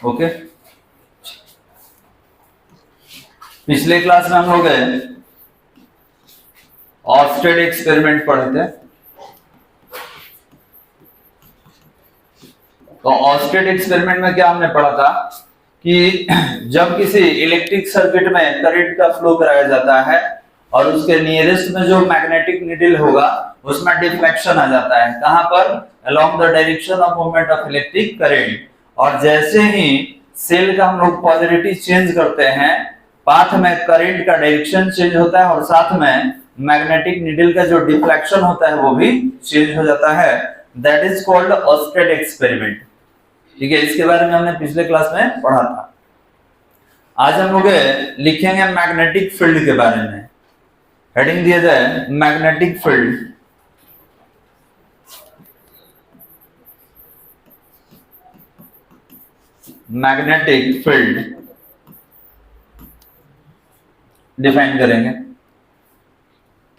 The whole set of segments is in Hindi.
ओके, पिछले क्लास में हम लोग ऑस्टेड एक्सपेरिमेंट पढ़े थे। तो ऑस्टेड एक्सपेरिमेंट में क्या हमने पढ़ा था कि जब किसी इलेक्ट्रिक सर्किट में करंट का फ्लो कराया जाता है और उसके नियरेस्ट में जो मैग्नेटिक नीडल होगा उसमें डिफ्लेक्शन आ जाता है। कहां पर? Along the direction of movement of electric current. और जैसे ही सेल का हम लोग पोलैरिटी चेंज करते हैं, पाथ में करंट का डायरेक्शन चेंज होता है और साथ में मैग्नेटिक नीडल का जो डिफ्लेक्शन होता है वो भी चेंज हो जाता है। That is called Oersted experiment. ठीक है, इसके बारे में हमने पिछले क्लास में पढ़ा था। आज हम लोग लिखेंगे मैग्नेटिक फील्ड के बारे में। हेडिंग दिया जाए magnetic field. Magnetic field define करेंगे।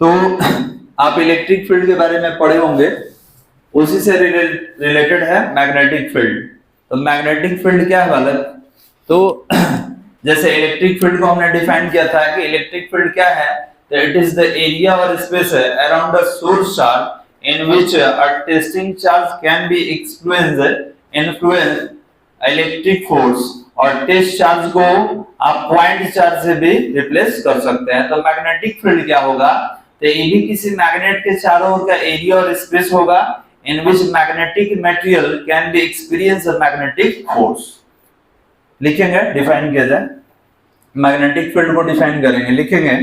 तो आप इलेक्ट्रिक फील्ड के बारे में पढ़े होंगे, उसी से रिलेटेड है मैग्नेटिक फील्ड। तो मैग्नेटिक फील्ड क्या है बालक? तो जैसे इलेक्ट्रिक फील्ड को हमने डिफाइन किया था कि इलेक्ट्रिक फील्ड क्या है, तो इट इज द एरिया और space around the source charge in which a testing charge can be influence electric force. और टेस्ट चार्ज को आप पॉइंट चार्ज से भी रिप्लेस कर सकते हैं। तो मैग्नेटिक फील्ड क्या होगा? तो ये भी किसी मैग्नेट के चारों ओर का एरिया और स्पेस होगा in which magnetic material can be experience a magnetic force। लिखेंगे, डिफाइन किया जाए। मैग्नेटिक फील्ड को डिफाइन करेंगे, लिखेंगे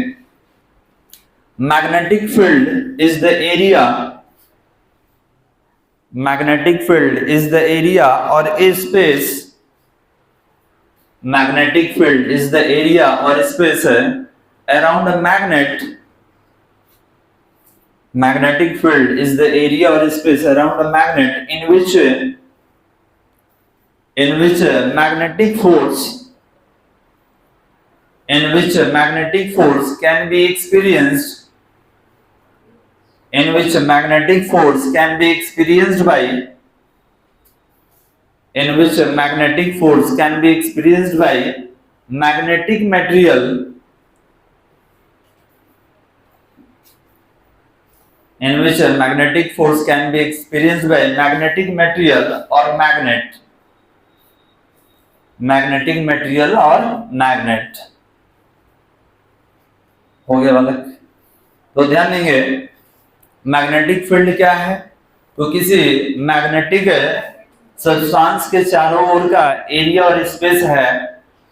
magnetic field is the area, magnetic field is the area और space, magnetic field is the area और space around a magnet. Magnetic field is the area or space around a magnet in which magnetic force can be experienced, in which magnetic force can be experienced by, in which magnetic force can be experienced by magnetic material, in which a magnetic force can be experienced by magnetic material or magnet, magnetic material और magnet। हो गया बालक? तो ध्यान देंगे मैग्नेटिक फील्ड क्या है। तो किसी मैग्नेटिक सब्सटेंस के चारों ओर का एरिया और स्पेस है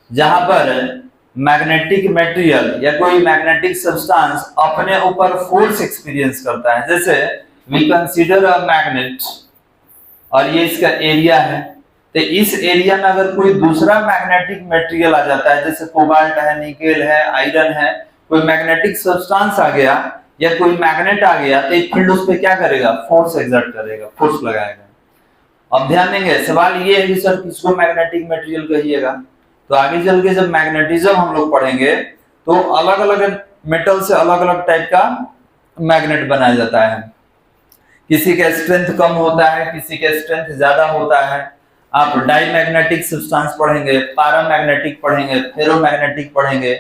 जहां पर मैग्नेटिक मटेरियल या कोई मैग्नेटिक सब्सटेंस अपने ऊपर फोर्स एक्सपीरियंस करता है। जैसे वी कंसीडर अ मैग्नेट और ये इसका एरिया है। तो इस एरिया में अगर कोई दूसरा मैग्नेटिक मटेरियल आ जाता है, जैसे कोबाल्ट है, निकेल है, आयरन है, कोई मैग्नेटिक सब्सटेंस आ गया या कोई मैग्नेट आ गया, तो एक फील्ड उस पर क्या करेगा? फोर्स एक्सर्ट करेगा, फोर्स लगाएगा। अब ध्यान देंगे, सवाल ये है कि सर किसको मैग्नेटिक मटेरियल कहिएगा? तो आगे चल के जब मैग्नेटिज्म हम लोग पढ़ेंगे तो अलग अलग मेटल से अलग अलग टाइप का मैग्नेट बनाया जाता है। किसी का स्ट्रेंथ कम होता है, किसी का स्ट्रेंथ ज्यादा होता है। आप डाईमैग्नेटिक सब्सटेंस पढ़ेंगे, पैरामैग्नेटिक पढ़ेंगे, फेरोमैग्नेटिक पढ़ेंगे।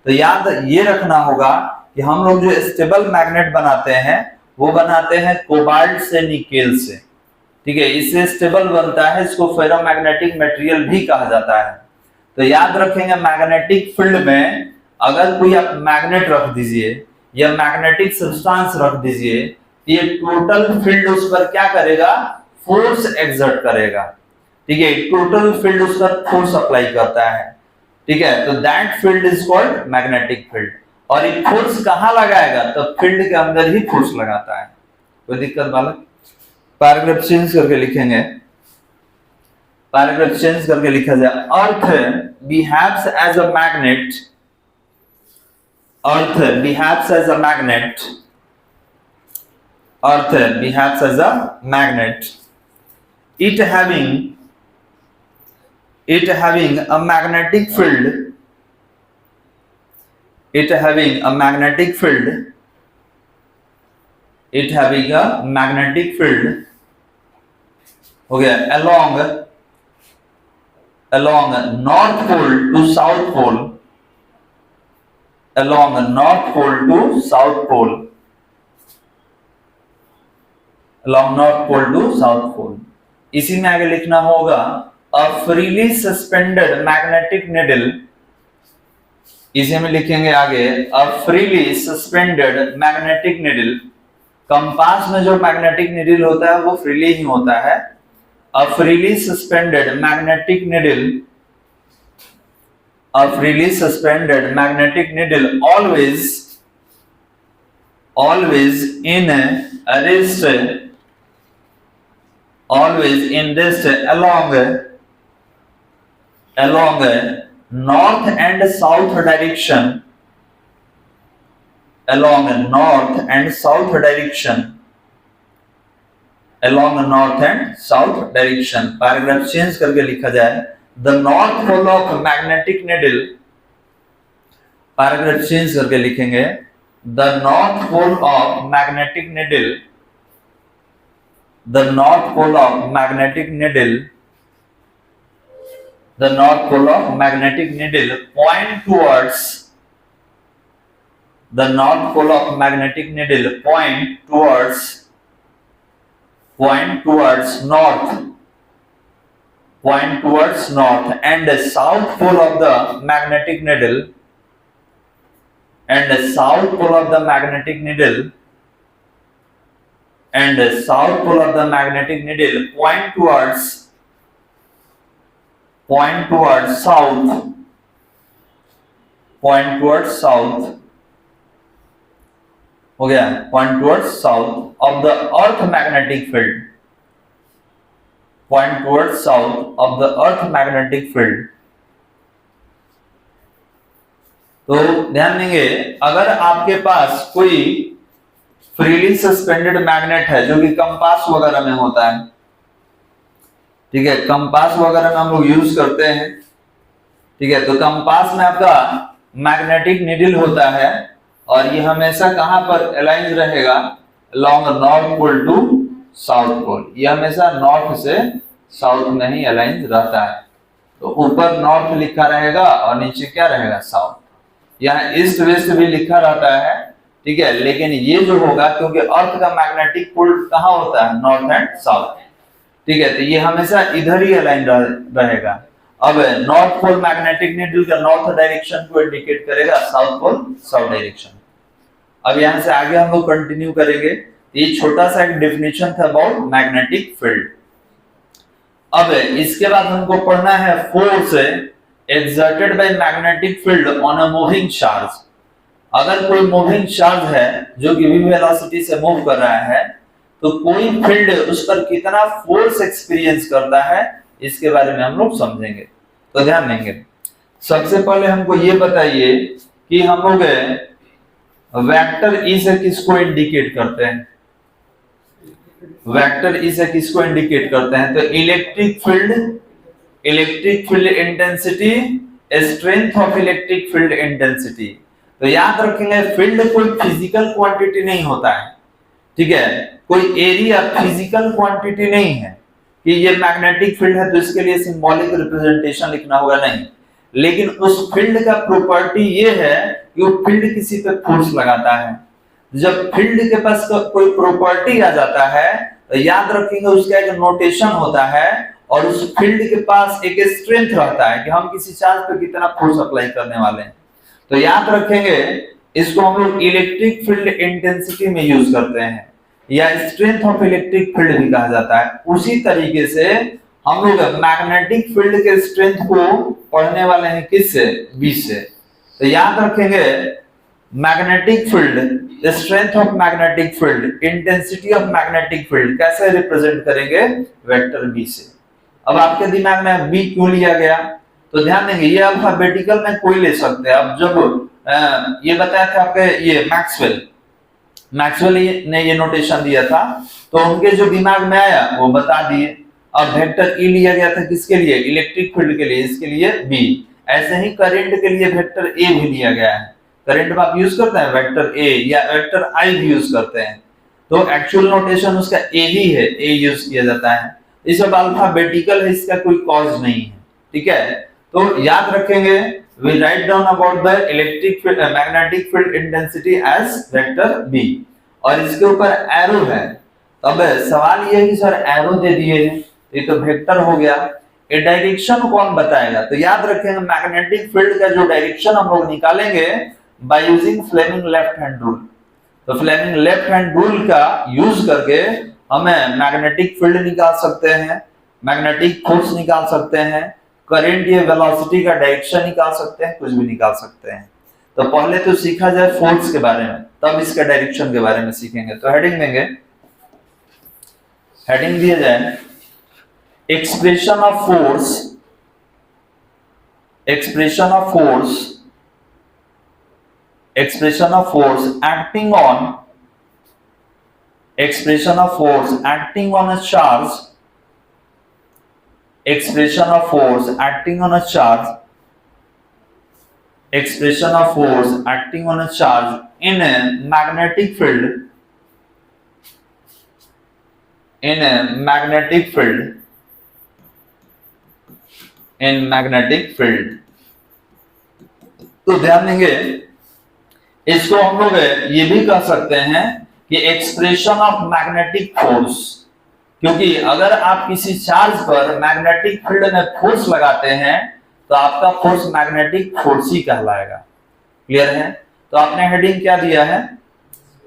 तो याद ये रखना होगा कि हम लोग जो स्टेबल मैग्नेट बनाते हैं वो बनाते हैं कोबाल्ट से, निकेल से। ठीक है, इससे स्टेबल बनता है, इसको फेरोमैग्नेटिक मटेरियल भी कहा जाता है। तो याद रखेंगे मैग्नेटिक फील्ड में अगर कोई आप मैग्नेट रख दीजिए या मैग्नेटिक सब्सटेंस रख दीजिए, ये टोटल फील्ड उस पर क्या करेगा? फोर्स एक्सर्ट करेगा। ठीक है, टोटल फील्ड उस पर फोर्स अप्लाई करता है। ठीक है, तो that field is called magnetic field. और ये फोर्स कहां लगाएगा? तो फील्ड के अंदर ही फोर्स लगाता है। कोई दिक्कत बालक? पैराग्राफ चेंज करके लिखेंगे, पैराग्राफ चेंज करके लिखा जाए earth behaves as a magnet, earth behaves as a magnet, earth behaves as a magnet, it having a magnetic field, it having a magnetic field, it having a magnetic field हो गया along along north pole to south pole, along north pole to south pole, along north pole to south pole। इसी में आगे लिखना होगा a freely suspended magnetic needle, इसे में लिखेंगे आगे a freely suspended magnetic needle। Compass में जो मैग्नेटिक नीडल होता है वो फ्रीली ही होता है। a freely suspended magnetic needle, a freely suspended magnetic needle always in rest, always in rest along north and south direction, along north and south direction, along north and south direction। Paragraph change करके लिखा जाए the north pole of magnetic needle, paragraph change करके लिखेंगे the north pole of magnetic needle, the north pole of magnetic needle, the north pole of magnetic needle point towards, the north pole of magnetic needle point towards north, point towards north, and the south pole of the magnetic needle, and the south pole of the magnetic needle, and the south pole of the magnetic needle point towards south, point towards south, हो गया, point towards south of the earth magnetic field, point towards south of the earth magnetic field। तो ध्यान देंगे अगर आपके पास कोई फ्रीली सस्पेंडेड मैग्नेट है जो कि कंपास वगैरह में होता है, ठीक है, कंपास वगैरह में हम लोग यूज करते हैं, ठीक है, तो कंपास में आपका मैग्नेटिक नीडल होता है और ये हमेशा कहां पर अलाइन रहेगा, along north pole to south pole, ये हमेशा नॉर्थ से साउथ में ही अलाइन रहता है। तो ऊपर नॉर्थ लिखा रहेगा और नीचे क्या रहेगा, साउथ। यहाँ ईस्ट वेस्ट भी लिखा रहता है, ठीक है, लेकिन ये जो होगा क्योंकि अर्थ का मैग्नेटिक पोल कहाँ होता है, नॉर्थ एंड साउथ, ठीक है, तो ये हमेशा इधर ही अलाइन रहेगा। अब नॉर्थ पोल मैग्नेटिक नीडल का नॉर्थ डायरेक्शन को इंडिकेट करेगा, साउथ पोल साउथ डायरेक्शन। अब यहाँ से आगे हम लोग कंटिन्यू करेंगे। ये छोटा सा एक डेफिनेशन था अबाउट मैग्नेटिक फील्ड। अब इसके बाद हमको पढ़ना है force exerted by magnetic field on a moving charge. अगर कोई मूविंग चार्ज है जो कि v वेलोसिटी से मूव कर रहा है तो कोई फील्ड उस पर कितना फोर्स एक्सपीरियंस करता है, इसके बारे में हम लोग समझेंगे। तो ध्यान देंगे, सबसे पहले हमको ये बताइए कि हम लोग वेक्टर ई से किसको इंडिकेट करते हैं, वेक्टर ई से किसको इंडिकेट करते हैं, तो electric field intensity, strength of electric field intensity. तो याद रखेंगे फील्ड कोई फिजिकल क्वांटिटी नहीं होता है, ठीक है, कोई एरिया फिजिकल क्वांटिटी नहीं है कि ये मैग्नेटिक फील्ड है तो इसके लिए सिंबॉलिक रिप्रेजेंटेशन लिखना होगा, नहीं, लेकिन उस फील्ड का प्रॉपर्टी ये है कि वो फील्ड किसी पे फोर्स लगाता है। जब फील्ड के पास कोई प्रॉपर्टी आ जाता है तो याद रखेंगे उसका एक नोटेशन होता है और उस फील्ड के पास एक स्ट्रेंथ रहता है कि हम किसी चार्ज पे कितना फोर्स अप्लाई करने वाले हैं। तो याद रखेंगे इसको हम लोग इलेक्ट्रिक फील्ड इंटेंसिटी में यूज करते हैं या स्ट्रेंथ ऑफ इलेक्ट्रिक फील्ड भी कहा जाता है। उसी तरीके से हम लोग मैग्नेटिक फील्ड के स्ट्रेंथ को पढ़ने वाले हैं किससे, बी से। तो याद रखेंगे magnetic field, strength of magnetic field, intensity of magnetic field कैसे रिप्रेजेंट करेंगे, वेक्टर बी से। अब आपके दिमाग में बी क्यों लिया गया, तो ध्यान देंगे ये अल्फाबेटिकल में कोई ले सकते हैं। अब जब ये बताया था आपके ये मैक्सवेल ने ये नोटेशन दिया था तो उनके जो दिमाग में आया वो बता दिए। अब वेक्टर ई लिया गया था किसके लिए, इलेक्ट्रिक फील्ड के लिए, इसके लिए बी। ऐसे ही करंट के लिए वेक्टर ए भी लिया गया है। करंट में आप यूज करते हैं वेक्टर ए या वेक्टर आई भी यूज करते हैं, तो एक्चुअल नोटेशन उसका ए ही है, ए यूज किया जाता है। ये सब अल्फाबेटिकल है, इसका कोई कॉज नहीं है, ठीक है, तो याद रखेंगे we write down about the electric field magnetic field intensity as vector b और इसके ऊपर एरो है। अब सवाल ये है कि सर एरो दे दिए हैं, ये तो वेक्टर हो गया, ये डायरेक्शन कौन बताएगा? तो याद रखेंगे मैग्नेटिक फील्ड का जो डायरेक्शन हम लोग निकालेंगे by using Fleming left hand rule. तो फ्लेमिंग लेफ्ट हैंड रूल का यूज करके हमें मैग्नेटिक फील्ड निकाल सकते हैं, मैग्नेटिक फोर्स निकाल सकते हैं, करंट या वेलोसिटी का डायरेक्शन निकाल सकते हैं, कुछ भी निकाल सकते हैं। तो पहले तो सीखा जाए फोर्स के बारे में, तब इसका डायरेक्शन के बारे में सीखेंगे। तो हेडिंग देंगे, हेडिंग दिया जाए expression of force, expression of force, expression of force acting on, expression of force acting on a charge, expression of force acting on a charge, expression of force acting on a charge in a magnetic field, in a magnetic field, in magnetic field। तो ध्यान देंगे, इसको हम लोग ये भी कह सकते हैं कि एक्सप्रेशन ऑफ मैग्नेटिक फोर्स, क्योंकि अगर आप किसी चार्ज पर मैग्नेटिक फील्ड में फोर्स लगाते हैं तो आपका फोर्स मैग्नेटिक फोर्स ही कहलाएगा। क्लियर है? तो आपने हेडिंग क्या दिया है?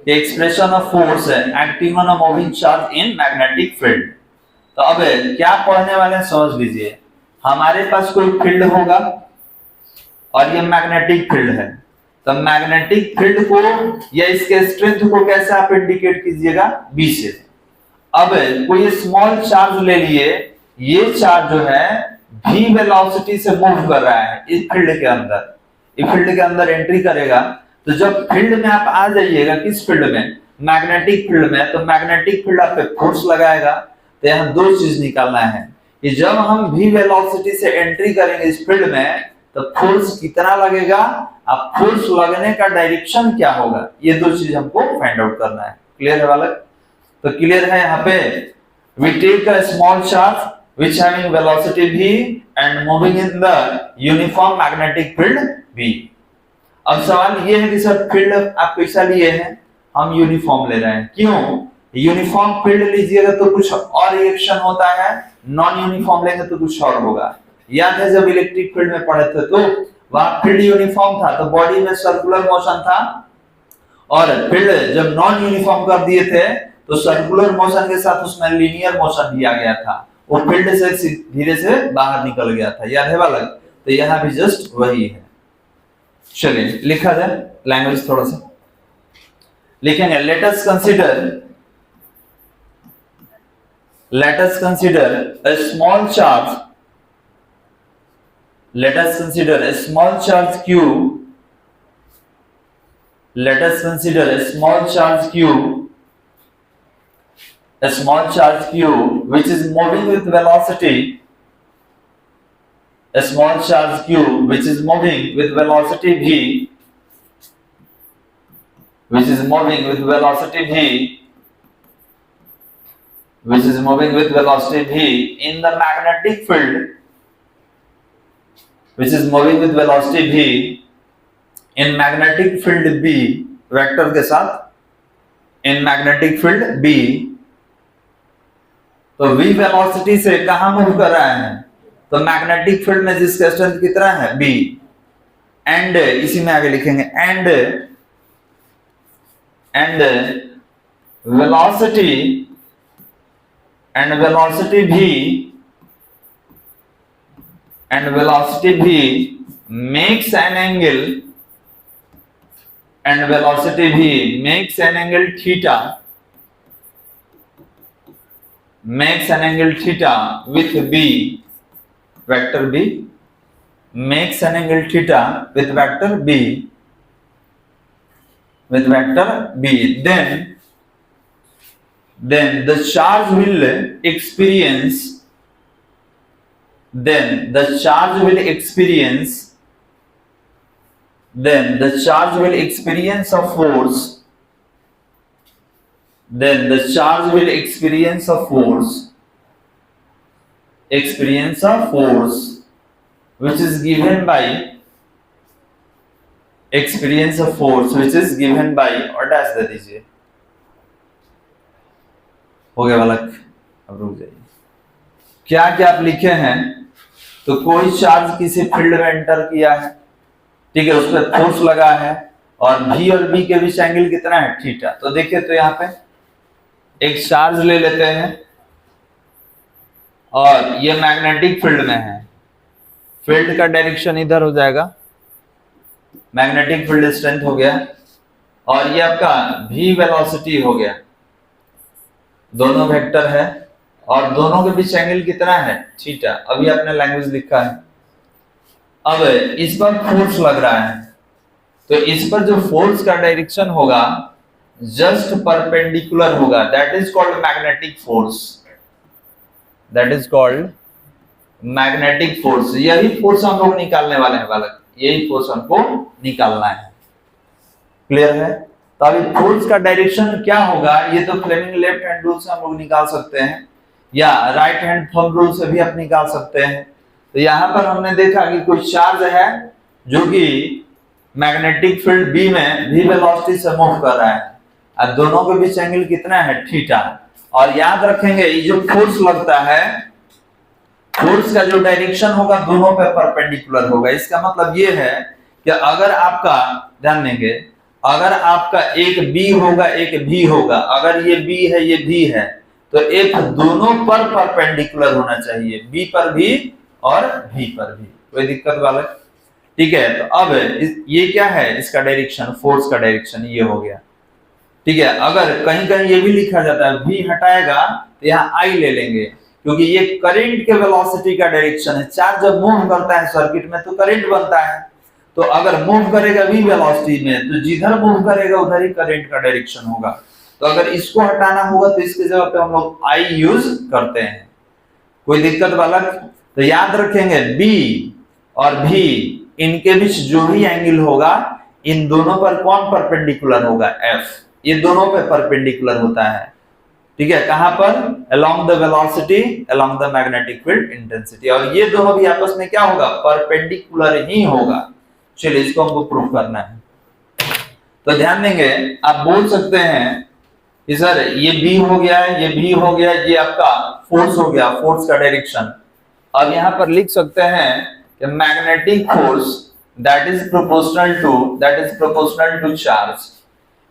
Expression of force acting on a moving charge in magnetic field. तो अब क्या पढ़ने वाले हैं समझ लीजिए, हमारे पास कोई फील्ड होगा और ये मैग्नेटिक फील्ड है, तो मैग्नेटिक फील्ड को या इसके स्ट्रेंथ को कैसे आप इंडिकेट कीजिएगा? बी से। अब कोई स्मॉल चार्ज ले लिए, ये चार्ज जो है v वेलोसिटी से मूव कर रहा है इस फील्ड के अंदर, इस फील्ड के अंदर एंट्री करेगा। तो जब फील्ड में आप आ जाइएगा, किस फील्ड में? मैग्नेटिक फील्ड में, तो मैग्नेटिक फील्ड आप पे फोर्स लगाएगा। तो यहाँ दो चीज निकालना है कि जब हम v वेलोसिटी से एंट्री करेंगे इस फील्ड में तो फोर्स कितना लगेगा, अब फोर्स लगने का डायरेक्शन क्या होगा, ये दो चीज हमको फाइंड आउट करना है। क्लियर है बालक? तो क्लियर है यहाँ पे, we take a small charge which having velocity v and moving in the uniform magnetic field v। अब सवाल ये है कि सर फील्ड आप कैसा लिए हैं? हम यूनिफॉर्म ले रहे हैं। क्यों? यूनिफॉर्म फील्ड लीजिएगा तो कुछ और रिएक्शन होता है, नॉन यूनिफॉर्म लेंगे तो कुछ और होगा। याद है जब इलेक्ट्रिक फील्ड में पढ़े थे तो वहां फील्ड यूनिफॉर्म था, तो बॉडी में सर्कुलर मोशन था, और फील्ड जब नॉन यूनिफॉर्म कर दिए थे तो सर्कुलर मोशन के साथ उसमें लीनियर मोशन दिया गया था, वो फील्ड से धीरे से बाहर निकल गया था। याद है बालक? तो यहाँ भी जस्ट वही है। चलिए लिखा जाए, लैंग्वेज थोड़ा सा लिखेंगे। Let us consider a small charge, let us consider a small charge q, let us consider a small charge q, a small charge q which is moving with velocity, a small charge q which is moving with velocity v, which is moving with velocity v, which is moving with velocity v in the magnetic field, which is moving with velocity v in magnetic field b, vector के साथ in magnetic field b। तो v वेलोसिटी से कहां मूव कर रहा है? तो मैग्नेटिक फील्ड में जिसका स्ट्रेंथ कितना है? b। एंड इसी में आगे लिखेंगे and velocity v makes an angle, and velocity v makes an angle theta, makes an angle theta with b, vector b, makes an angle theta with vector b, with vector b, then the charge will experience, then the charge will experience a force, then the charge will experience a force which is given by experience of force which is given by, और डैश दे दीजिए, हो गया बालक, अब रुक जाइए। क्या क्या आप लिखे हैं, तो कोई चार्ज किसी फील्ड में एंटर किया है, ठीक है, उस पर फोर्स लगा है और V और B के बीच एंगल कितना है, थीटा। तो देखिए, तो यहाँ पे एक चार्ज ले लेते हैं और ये मैग्नेटिक फील्ड में है, फील्ड का डायरेक्शन इधर हो जाएगा, मैग्नेटिक फील्ड स्ट्रेंथ हो गया, और ये आपका V वेलोसिटी हो गया, दोनों वेक्टर है और दोनों के बीच एंगल कितना है, थीटा। अभी आपने लैंग्वेज लिखा है। अब इस पर फोर्स लग रहा है, तो इस पर जो फोर्स का डायरेक्शन होगा जस्ट परपेंडिकुलर होगा, that is called magnetic force, that is called magnetic force. यही फोर्स हम लोग निकालने वाले हैं बालक, यही फोर्स हमको निकालना है, क्लियर है। तो अभी फोर्स का डायरेक्शन क्या होगा, ये तो फ्लेमिंग लेफ्ट हैंड रूल से हम लोग निकाल सकते हैं या राइट हैंड थंब रूल से भी आप निकाल सकते हैं। तो यहाँ पर हमने देखा कि कोई चार्ज है जो कि मैग्नेटिक फील्ड बी में v वेलोसिटी से मूव कर रहा है, और दोनों के बीच एंगल कितना है, थीटा। और याद रखेंगे ये जो फोर्स लगता है, फोर्स का जो डायरेक्शन होगा दोनों पे परपेंडिकुलर होगा। इसका मतलब ये है कि अगर आपका, ध्यान देंगे, अगर आपका एक B होगा एक V होगा, अगर ये B है ये V है, तो F दोनों पर परपेंडिकुलर होना चाहिए, B पर भी और V पर भी। कोई दिक्कत बालक, ठीक है। तो अब ये क्या है, इसका डायरेक्शन, फोर्स का डायरेक्शन ये हो गया, ठीक है। अगर कहीं कहीं ये भी लिखा जाता है V हटाएगा तो यहाँ I ले लेंगे, क्योंकि ये करंट के वेलोसिटी का डायरेक्शन है। चार्ज जब मूव करता है सर्किट में तो करंट बनता है, तो अगर मूव करेगा v वेलोसिटी में तो जिधर मूव करेगा उधर ही करंट का डायरेक्शन होगा। तो अगर इसको हटाना होगा तो इसके जगह पे हम लोग I यूज करते हैं। कोई दिक्कत बालक? तो याद रखेंगे B और V, इनके बीच जो भी एंगल होगा इन दोनों पर कौन परपेंडिकुलर होगा, F। ये दोनों पे परपेंडिकुलर होता है, ठीक है। कहां पर, along the velocity along the magnetic field intensity, और ये दोनों भी आपस में क्या होगा, परपेंडिकुलर ही होगा। चलिए इसको हमको प्रूव करना है। तो ध्यान देंगे, आप बोल सकते हैं कि सर ये B हो गया, ये B हो गया, ये आपका फोर्स हो गया, फोर्स का डायरेक्शन। अब यहां पर लिख सकते हैं कि magnetic force that is proportional to charge.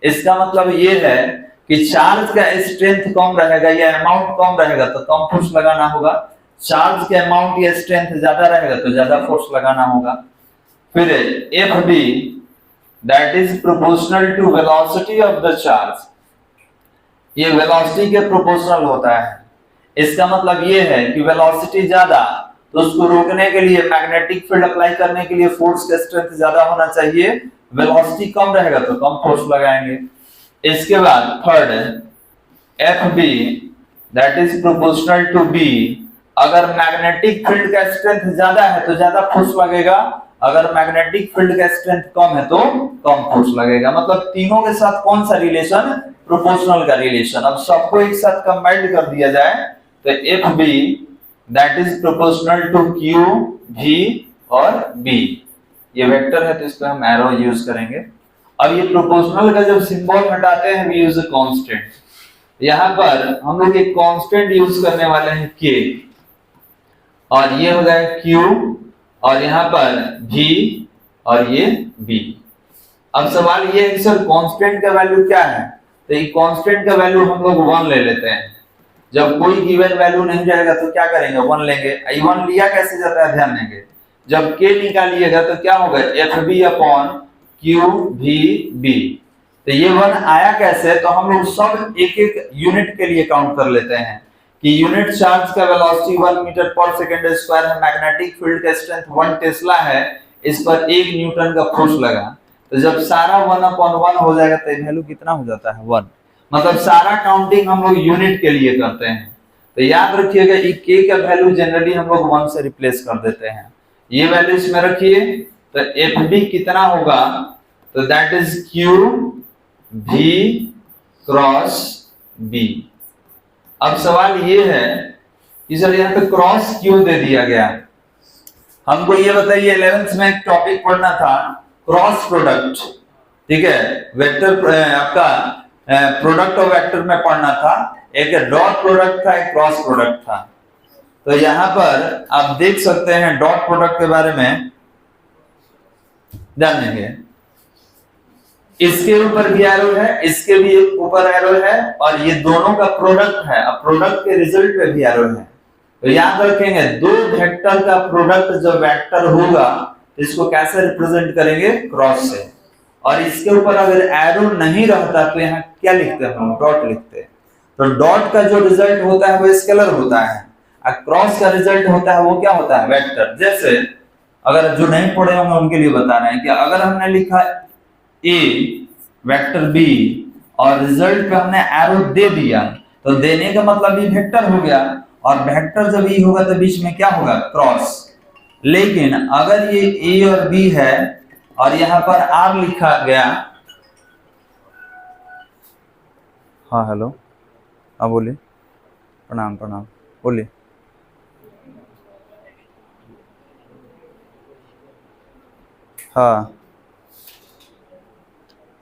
इसका मतलब ये है कि चार्ज का स्ट्रेंथ कम रहेगा या अमाउंट कम रहेगा तो कम फोर्स लगाना होगा, चार्ज के अमाउंट या स्ट्रेंथ ज्यादा रहेगा तो ज्यादा फोर्स लगाना होगा। फिर FB that is proportional to velocity of the charge, ये वेलोसिटी के प्रोपोर्शनल होता है। इसका मतलब ये है कि वेलोसिटी ज्यादा तो उसको रोकने के लिए, मैग्नेटिक फील्ड अप्लाई करने के लिए फोर्स का स्ट्रेंथ ज्यादा होना चाहिए, वेलोसिटी कम रहेगा तो कम फोर्स लगाएंगे। इसके बाद third FB that is proportional to B, अगर मैग्नेटिक फील्ड का स्ट्रेंथ ज्यादा है तो ज्यादा फोर्स लगेगा, अगर मैग्नेटिक फील्ड का स्ट्रेंथ कम है तो कम फोर्स लगेगा। मतलब तीनों के साथ कौन सा रिलेशन, प्रोपोर्शनल का रिलेशन। अब सबको एक साथ कंबाइंड कर दिया जाए तो FB that is proportional to Q, V और B। ये वेक्टर है तो इस पे हम एरो यूज करेंगे। अब ये प्रोपोर्शनल का जब सिंबल हटाते हैं वी यूज अ कांस्टेंट, यहां पर हम लोग एक कांस्टेंट यूज करने वाले हैं K, और ये हो गया Q, और यहाँ पर V और ये B। अब सवाल ये है सर कांस्टेंट का वैल्यू क्या है, तो ये कांस्टेंट का वैल्यू हम लोग 1 ले लेते हैं। जब कोई गिवन वैल्यू नहीं जाएगा तो क्या करेंगे, 1 लेंगे। 1 लिया कैसे जाता है, ध्यान देंगे, जब K निकालिएगा तो क्या होगा, FB अपॉन QVB। तो ये 1 आया कैसे, तो हम लोग सब एक एक यूनिट के लिए काउंट कर लेते हैं कि यूनिट चार्ज का वेलोसिटी 1 मीटर पर सेकंड स्क्वायर है, मैग्नेटिक फील्ड का स्ट्रेंथ 1 टेस्ला है, इस पर 1 न्यूटन का फोर्स लगा। तो जब सारा 1/1 हो जाएगा तो वैल्यू कितना हो जाता है, 1। मतलब सारा काउंटिंग हम लोग यूनिट के लिए करते हैं। तो याद रखिएगा ये K का वैल्यू जनरली हम लोग 1 से रिप्लेस कर देते हैं। ये वैल्यू इसमें रखिए तो FB कितना होगा, तो that is QV cross B। अब सवाल ये है कि सर यहाँ पे क्रॉस क्यों दे दिया गया, हमको ये बताइए 11th में एक टॉपिक पढ़ना था क्रॉस प्रोडक्ट, ठीक है, वेक्टर आपका प्रोडक्ट ऑफ वेक्टर में पढ़ना था, एक डॉट प्रोडक्ट था, एक क्रॉस प्रोडक्ट था। तो यहाँ पर आप देख सकते हैं डॉट प्रोडक्ट के बारे में ध्यान देंगे, इसके ऊपर भी एरो है, इसके भी ऊपर एरो है, और ये दोनों का प्रोडक्ट है, अब प्रोडक्ट के रिजल्ट पे भी एरो है। तो याद रखेंगे दो वेक्टर का प्रोडक्ट जब वेक्टर होगा इसको कैसे रिप्रेजेंट करेंगे, क्रॉस से। और इसके ऊपर अगर एरो नहीं रहता तो यहाँ क्या लिखते हैं, हम डॉट लिखते हैं। तो डॉट का जो रिजल्ट होता है वो स्केलर होता है, और क्रॉस का रिजल्ट होता है वो क्या होता है, वेक्टर। जैसे अगर जो नहीं पढ़े होंगे उनके लिए बता रहे हैं कि अगर हमने लिखा ए वेक्टर बी और रिजल्ट पे हमने एरो दे दिया तो देने का मतलब ये वेक्टर हो गया, और वेक्टर जब ई होगा तो बीच में क्या होगा, क्रॉस। लेकिन अगर ये ए और बी है और यहां पर आर लिखा गया, हाँ हेलो, हाँ बोलिए, प्रणाम प्रणाम, बोलिए। हाँ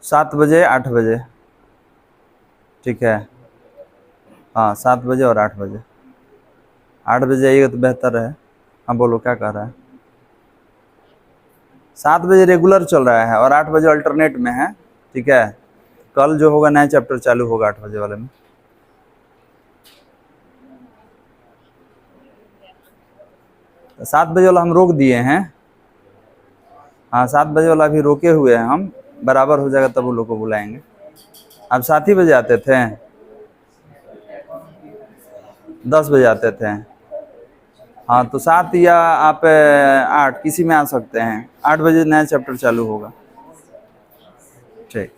7 बजे 8 बजे, ठीक है, हाँ 7 बजे और 8 बजे, 8 बजे आइएगा तो बेहतर है। हाँ बोलो क्या कह रहा है। 7 बजे रेगुलर चल रहा है और 8 बजे अल्टरनेट में है, ठीक है। कल जो होगा नया चैप्टर चालू होगा 8 बजे वाले में। तो 7 बजे वाला हम रोक दिए हैं, हाँ 7 बजे वाला अभी रोके हुए हैं हम, बराबर हो जाएगा तब वो लोग को बुलाएंगे। आप 7 ही बजे आते थे, 10 बजे आते थे, हाँ तो 7 या आप 8 किसी में आ सकते हैं। 8 बजे नया चैप्टर चालू होगा, ठीक।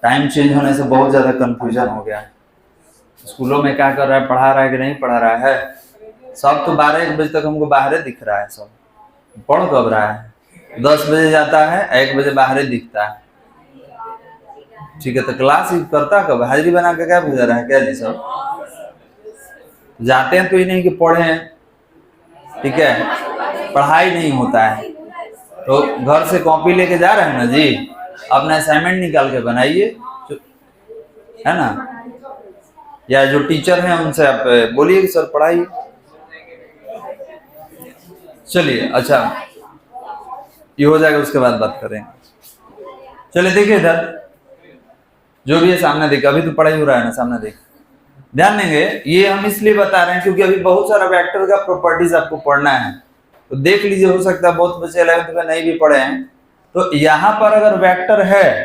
टाइम चेंज होने से बहुत ज्यादा कंफ्यूजन हो गया है। स्कूलों में क्या कर रहा है, पढ़ा रहा है कि नहीं पढ़ा रहा है, सब तो 12-1 बजे तक हमको बाहर दिख रहा है, सब पढ़ कब रहा है। 10 बजे जाता है, 1 बजे बाहर दिखता है, ठीक है। तो क्लास करता कब, हाजिरी बना के क्या गुजर रहा है क्या जी, सब जाते हैं तो ये नहीं कि पढ़े, ठीक है, पढ़ाई नहीं होता है। तो घर से कॉपी लेके जा रहे हैं ना जी, अपना असाइनमेंट निकाल के बनाइए, है ना, या जो टीचर हैं उनसे आप बोलिए कि सर पढ़ाइए। चलिए अच्छा ये हो जाएगा, उसके बाद बात करेंगे। चलिए देखिए इधर जो भी है सामने देखिए, अभी तो पढ़ाई हो रहा है ना, सामने देखिए, ध्यान देंगे। ये हम इसलिए बता रहे हैं क्योंकि अभी बहुत सारा वेक्टर का प्रॉपर्टीज आपको पढ़ना है, तो देख लीजिए, हो सकता है बहुत बच्चे 11th में नहीं भी पढ़े हैं। तो यहाँ पर अगर वेक्टर है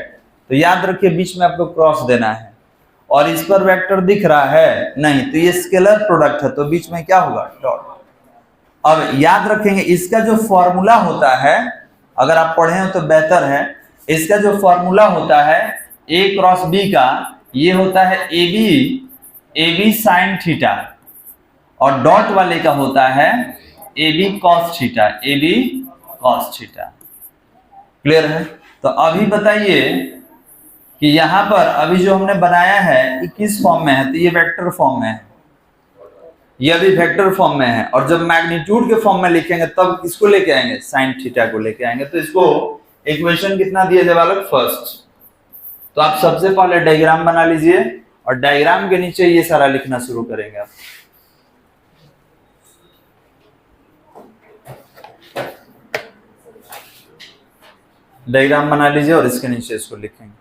तो याद रखिए बीच में आपको क्रॉस देना है, और इस पर वेक्टर दिख रहा है नहीं तो ये स्केलर प्रोडक्ट है, तो बीच में क्या होगा, डॉट। अब याद रखेंगे इसका जो फॉर्मूला होता है, अगर आप पढ़े हो तो बेहतर है, इसका जो फॉर्मूला होता है ए क्रॉस बी का, ये होता है ए बी साइन थीटा, और डॉट वाले का होता है A B cos theta, A B cos theta. Clear है। तो अभी बताइए कि यहां पर अभी जो हमने बनाया है ये किस फॉर्म में है, तो ये वेक्टर फॉर्म में है, ये अभी वेक्टर फॉर्म में है। और जब मैग्नीट्यूड के फॉर्म में लिखेंगे तब किसको लेके आएंगे, साइन थीटा को लेके आएंगे। तो इसको इक्वेशन कितना दिया जाए बालक, फर्स्ट। तो आप सबसे पहले डायग्राम बना लीजिए और डायग्राम के नीचे ये सारा लिखना शुरू करेंगे आप। डायग्राम बना लीजिए और इसके नीचे इसको लिखेंगे।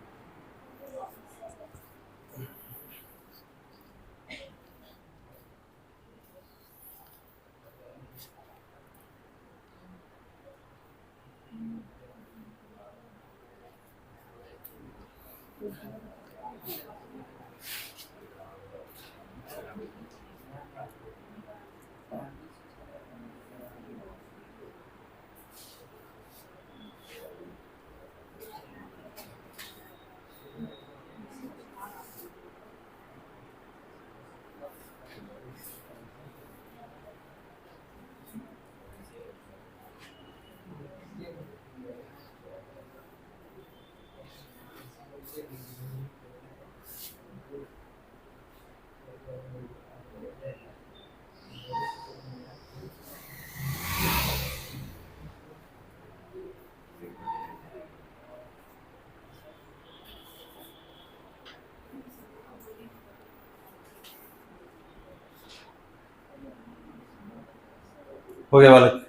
हो गया बालक।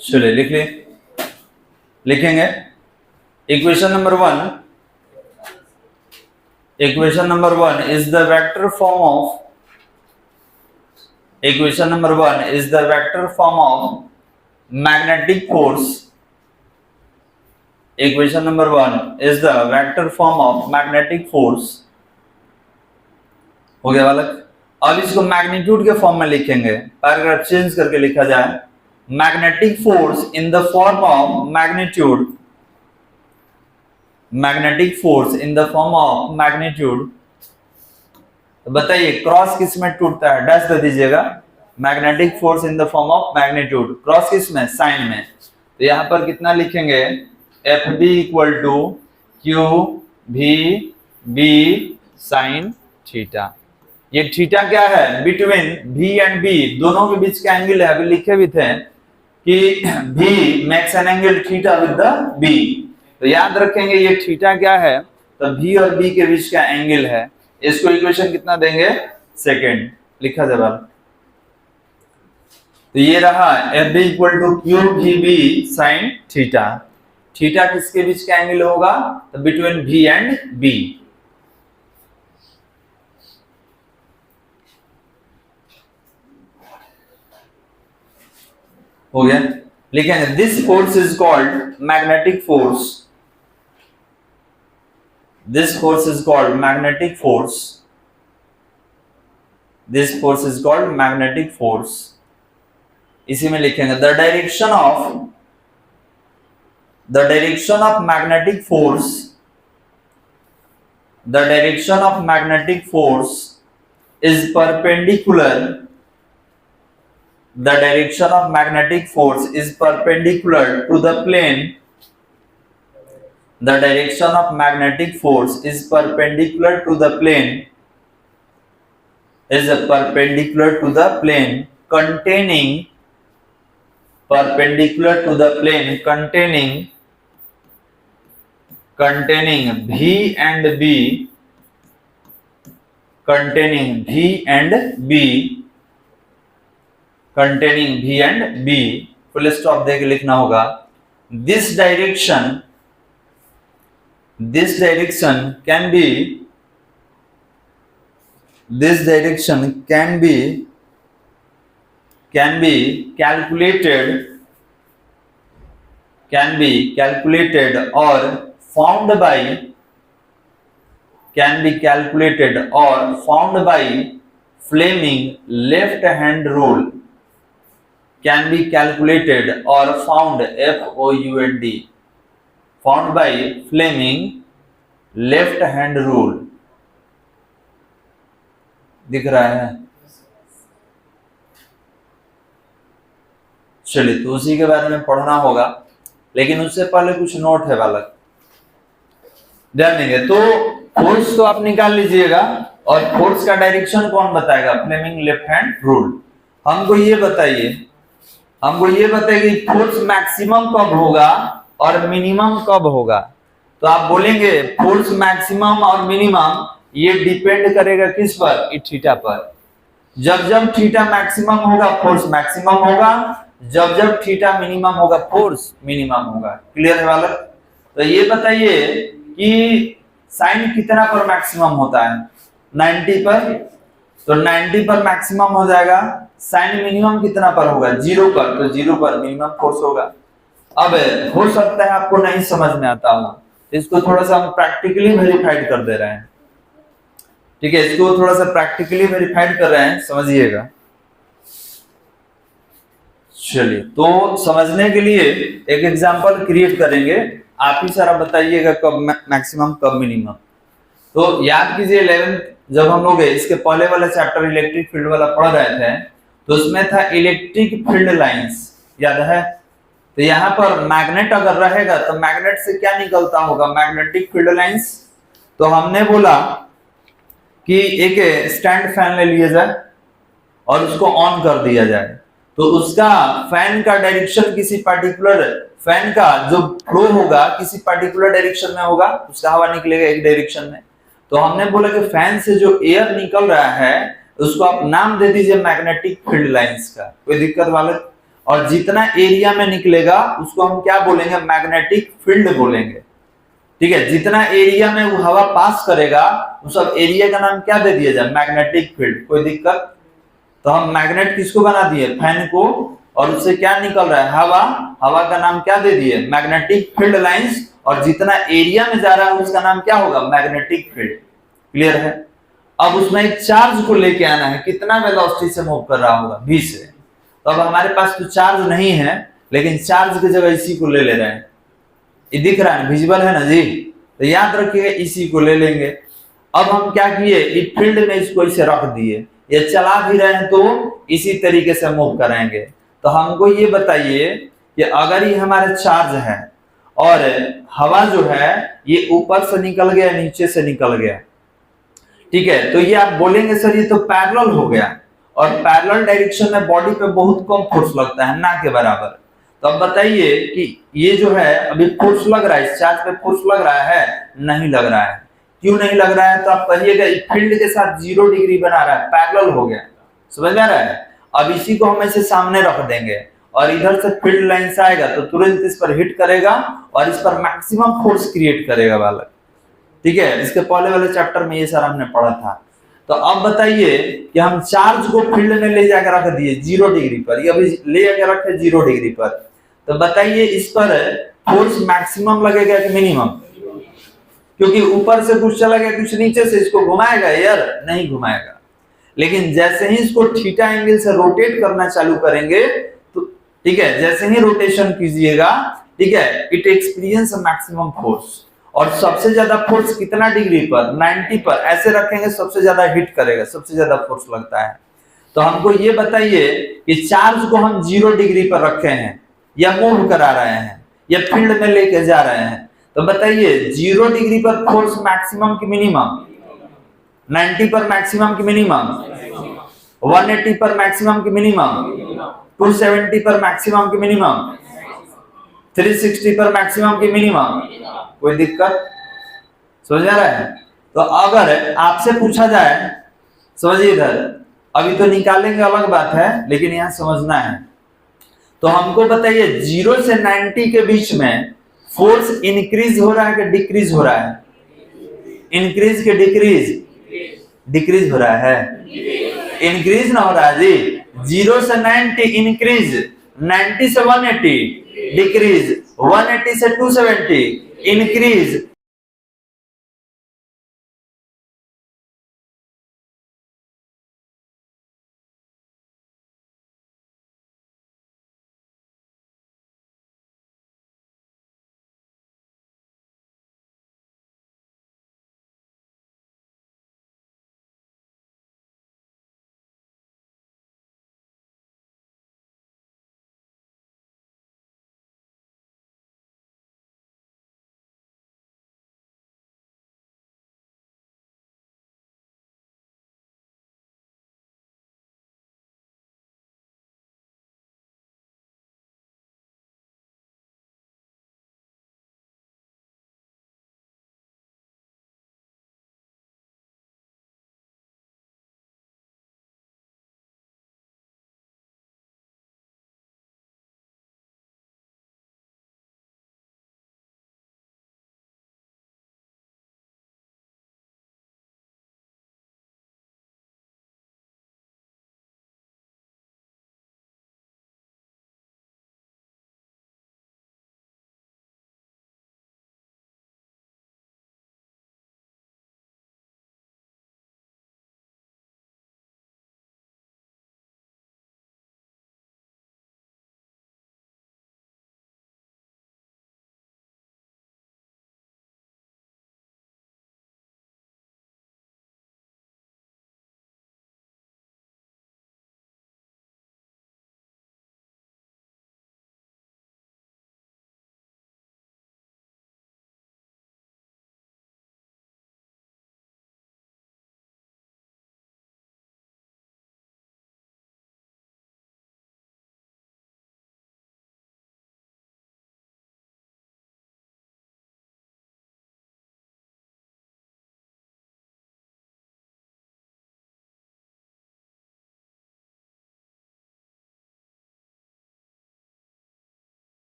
चलिए लिख ले, लिखेंगे equation number 1। Equation number 1 is the vector form of, equation number 1 is the vector form of magnetic force. Equation number 1 is the vector form of magnetic force. हो गया बालक। अब इसको मैग्नीट्यूड के फॉर्म में लिखेंगे, पैराग्राफ चेंज करके लिखा जाए magnetic force in the form of magnitude, magnetic force in the form of magnitude. तो बताइए क्रॉस किस में टूटता है, डैश दे दीजिएगा। Magnetic force in the form of magnitude, cross किस में, साइन में। तो यहां पर कितना लिखेंगे, F B equal to Q V B sine theta. ये थीटा क्या है, बिटवीन भी एंड बी, दोनों के बीच का एंगल है। अभी लिखे भी थे कि V makes an angle theta with the B. तो याद रखेंगे ये थीटा क्या है, तो भी और बी के बीच का एंगल है। इसको इक्वेशन कितना देंगे, सेकंड, लिखा जाए। तो ये रहा F B equal to Q V B sine theta. Theta किसके बीच का एंगल होगा, तो बिटवीन भी एंड बी। हो गया, लिखेंगे this force is called magnetic force. This force is called magnetic force. This force is called magnetic force. इसी में लिखेंगे the direction of magnetic force, the direction of magnetic force is perpendicular. The direction of magnetic force is perpendicular to the plane. The direction of magnetic force is perpendicular to the plane, is perpendicular to the plane containing, perpendicular to the plane containing V and B, containing V and B, containing V and B। Full stop देके लिखना होगा this direction can be, this direction can be calculated or found by, can be calculated or found by Fleming left hand rule, can be calculated or found FOUND, found by Fleming left hand rule। दिख रहा है, चलिए तो उसी के बारे में पढ़ना होगा, लेकिन उससे पहले कुछ नोट है बालक, ध्यान देंगे। तो फोर्स तो आप निकाल लीजिएगा, और फोर्स का डायरेक्शन कौन बताएगा, फ्लेमिंग लेफ्ट हैंड रूल। हमको ये बताइए कि फोर्स मैक्सिमम कब होगा और मिनिमम कब होगा। तो आप बोलेंगे फोर्स मैक्सिमम और मिनिमम ये डिपेंड करेगा किस पर, थीटा पर। जब थीटा मैक्सिमम होगा फोर्स मैक्सिमम होगा, जब थीटा मिनिमम होगा फोर्स मिनिमम होगा। क्लियर है बालक। तो ये बताइए कि साइन कितना पर मैक्सिमम होता है, 90 पर। तो 90 पर मैक्सिमम हो जाएगा। साइन मिनिमम कितना पर होगा, 0 पर। तो 0 पर मिनिमम फोर्स होगा। अब हो सकता है आपको नहीं समझ में आता हो, इसको थोड़ा सा हम प्रैक्टिकली वेरीफाइड कर दे रहे हैं। ठीक है, इसको थोड़ा सा प्रैक्टिकली वेरीफाइड कर रहे हैं, समझिएगा। चलिए तो समझने के लिए एक एग्जांपल क्रिएट करेंगे आप ही सारा बताइएगा कब मैक्सिमम कब मिनिमम। तो याद कीजिए 11th जब हम लोग इसके पहले वाला चैप्टर इलेक्ट्रिक फील्ड वाला पढ़ रहे थे तो उसमें था इलेक्ट्रिक फील्ड लाइंस, याद है। तो यहाँ पर मैग्नेट अगर रहेगा तो मैग्नेट से क्या निकलता होगा, मैग्नेटिक फील्ड लाइंस। तो हमने बोला कि एक स्टैंड फैन ले लिया जाए और उसको ऑन कर दिया जाए, तो उसका फैन का डायरेक्शन किसी पर्टिकुलर, फैन का जो फ्लो होगा किसी पर्टिकुलर डायरेक्शन में होगा, उसका हवा निकलेगा एक डायरेक्शन में। तो हमने बोला कि फैन से जो एयर निकल रहा है उसको आप नाम दे दीजिए मैग्नेटिक फील्ड लाइंस का, कोई दिक्कत वाला। और जितना एरिया में निकलेगा उसको हम क्या बोलेंगे, मैग्नेटिक फील्ड बोलेंगे, ठीक है। जितना एरिया में वो हवा पास करेगा उस सब एरिया का नाम क्या दे दिया जाए, मैग्नेटिक फील्ड, कोई दिक्कत। तो हम मैग्नेट किसको बना दिए, फैन को, और उससे क्या निकल रहा है, हवा, हवा का नाम क्या दे दिए, मैग्नेटिक फील्ड लाइंस। और जितना एरिया में जा रहा है उसका नाम क्या होगा, मैग्नेटिक फील्ड। क्लियर है। अब उसमें एक चार्ज को लेके आना है, कितना वेलोसिटी से मूव कर रहा होगा, v से। तो अब हमारे पास तो चार्ज नहीं है, लेकिन चार्ज की जगह इसी को ले रहे हैं, ये दिख रहा है, विजिबल है ना जी। तो याद रखिए इसी को ले लेंगे। अब हम क्या किए, इस फील्ड में इसको इसे रख दिए, ये चला भी रहे हैं तो इसी तरीके से मूव करेंगे। तो हमको ये बताइए कि अगर ये हमारे चार्ज है और हवा जो है ये ऊपर से निकल गया, नीचे से निकल गया, ठीक है, तो ये आप बोलेंगे सर ये तो पैरेलल हो गया, और पैरेलल डायरेक्शन में बॉडी पे बहुत कम फोर्स लगता है, ना के बराबर। तो अब बताइए कि ये जो है अभी फोर्स लग रहा है, इस चार्ज पे फोर्स लग रहा है, नहीं लग रहा है। क्यों नहीं लग रहा है, तो आप कहिएगा फील्ड के साथ 0 डिग्री बना रहा है, पैरेलल हो गया, समझ में आ रहा है। अब इसी को हम ऐसे सामने रख देंगे और इधर से फील्ड लाइन से आएगा तो तुरंत इस पर हिट करेगा और इस पर मैक्सिमम फोर्स क्रिएट करेगा बालक, ठीक है। इसके पहले वाले चैप्टर में ये सारा हमने पढ़ा था। तो अब बताइए कि हम चार्ज को फील्ड में ले जाकर रख दिए 0 डिग्री पर, ये अभी ले जाकर रखे 0 डिग्री पर, तो बताइए इस पर फोर्स मैक्सिमम लगेगा कि मिनिमम, क्योंकि ऊपर से कुछ चला गया कुछ नीचे से, इसको घुमाएगा यार, नहीं घुमाएगा। लेकिन जैसे ही इसको थीटा एंगल से रोटेट करना चालू करेंगे तो ठीक है, जैसे ही रोटेशन कीजिएगा, ठीक है, इट एक्सपीरियंस मैक्सिमम फोर्स। और सबसे ज्यादा फोर्स कितना डिग्री पर, 90 पर, ऐसे रखेंगे सबसे ज्यादा हिट करेगा, सबसे ज्यादा फोर्स लगता है। तो हमको ये बताइए कि चार्ज को हम 0 डिग्री पर रखे हैं या मूव करा रहे हैं या फील्ड में लेके जा रहे हैं, तो बताइए 0 डिग्री पर फोर्स मैक्सिमम की मिनिमम, 90 पर मैक्सिमम की मिनिमम, 180 पर मैक्सिमम की मिनिमम, 270 पर मैक्सिमम की मिनिमम, 360 पर मैक्सिमम की मिनिमम, कोई दिक्कत, समझ आ रहा है। तो अगर आपसे पूछा जाए, समझिए इधर, अभी तो निकालेंगे अलग बात है, लेकिन यहां समझना है। तो हमको बताइए 0 से 90 के बीच में फोर्स इंक्रीज हो रहा है कि डिक्रीज हो रहा है, इंक्रीज के डिक्रीज, डिक्रीज हो रहा है, इंक्रीज ना हो रहा है जी। 0 से 90 इंक्रीज, 90 से 180 डिक्रीज, 180 से 270 इंक्रीज,